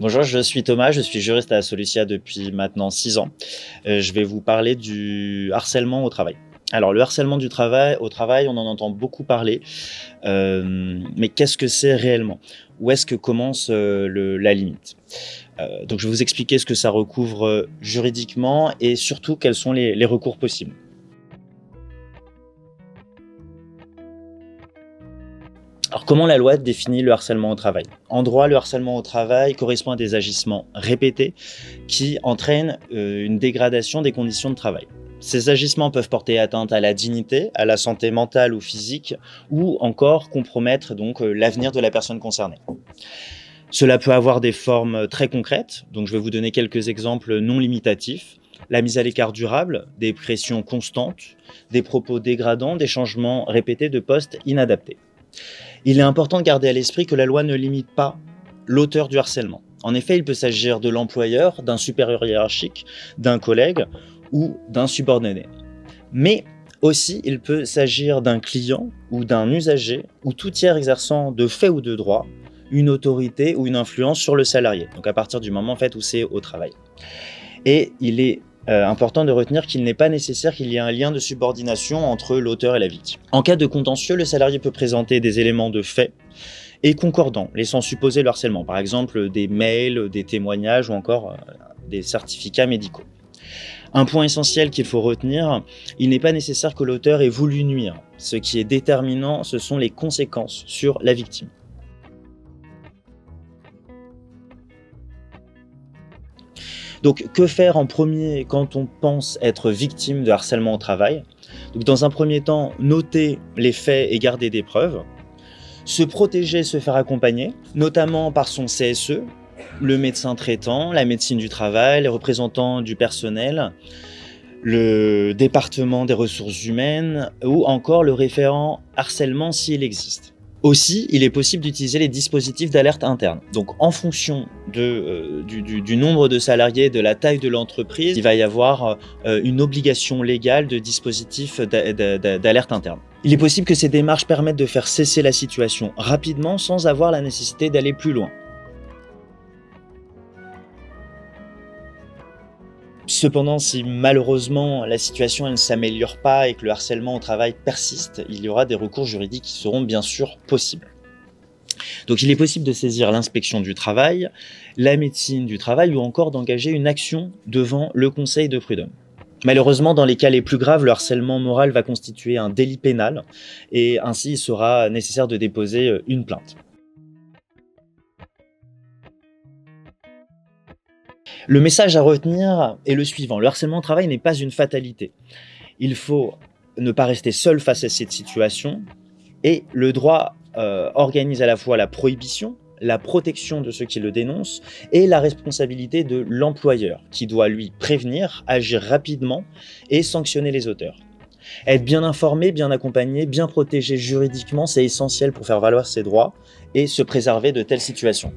Bonjour, je suis Thomas, je suis juriste à Solucia depuis maintenant 6 ans. Je vais vous parler du harcèlement au travail. Alors le harcèlement au travail, on en entend beaucoup parler, mais qu'est-ce que c'est réellement? Où est-ce que commence, la limite? Donc je vais vous expliquer ce que ça recouvre, juridiquement et surtout quels sont les recours possibles. Alors, comment la loi définit le harcèlement au travail? En droit, le harcèlement au travail correspond à des agissements répétés qui entraînent une dégradation des conditions de travail. Ces agissements peuvent porter atteinte à la dignité, à la santé mentale ou physique, ou encore compromettre donc l'avenir de la personne concernée. Cela peut avoir des formes très concrètes, donc je vais vous donner quelques exemples non limitatifs. La mise à l'écart durable, des pressions constantes, des propos dégradants, des changements répétés de postes inadaptés. Il est important de garder à l'esprit que la loi ne limite pas l'auteur du harcèlement. En effet, il peut s'agir de l'employeur, d'un supérieur hiérarchique, d'un collègue ou d'un subordonné. Mais aussi, il peut s'agir d'un client ou d'un usager ou tout tiers exerçant de fait ou de droit une autorité ou une influence sur le salarié. Donc à partir du moment en fait, où c'est au travail. Et il est important de retenir qu'il n'est pas nécessaire qu'il y ait un lien de subordination entre l'auteur et la victime. En cas de contentieux, le salarié peut présenter des éléments de fait et concordants, laissant supposer le harcèlement, par exemple des mails, des témoignages ou encore des certificats médicaux. Un point essentiel qu'il faut retenir, il n'est pas nécessaire que l'auteur ait voulu nuire. Ce qui est déterminant, ce sont les conséquences sur la victime. Donc, que faire en premier quand on pense être victime de harcèlement au travail? Donc, dans un premier temps, noter les faits et garder des preuves. Se protéger, se faire accompagner, notamment par son CSE, le médecin traitant, la médecine du travail, les représentants du personnel, le département des ressources humaines ou encore le référent harcèlement s'il existe. Aussi, il est possible d'utiliser les dispositifs d'alerte interne. Donc, en fonction du nombre de salariés, de la taille de l'entreprise, il va y avoir une obligation légale de dispositifs d'alerte interne. Il est possible que ces démarches permettent de faire cesser la situation rapidement sans avoir la nécessité d'aller plus loin. Cependant, si malheureusement la situation ne s'améliore pas et que le harcèlement au travail persiste, il y aura des recours juridiques qui seront bien sûr possibles. Donc il est possible de saisir l'inspection du travail, la médecine du travail ou encore d'engager une action devant le conseil de prud'homme. Malheureusement, dans les cas les plus graves, le harcèlement moral va constituer un délit pénal et ainsi il sera nécessaire de déposer une plainte. Le message à retenir est le suivant: le harcèlement au travail n'est pas une fatalité. Il faut ne pas rester seul face à cette situation et le droit organise à la fois la prohibition, la protection de ceux qui le dénoncent et la responsabilité de l'employeur qui doit lui prévenir, agir rapidement et sanctionner les auteurs. Être bien informé, bien accompagné, bien protégé juridiquement, c'est essentiel pour faire valoir ses droits et se préserver de telles situations.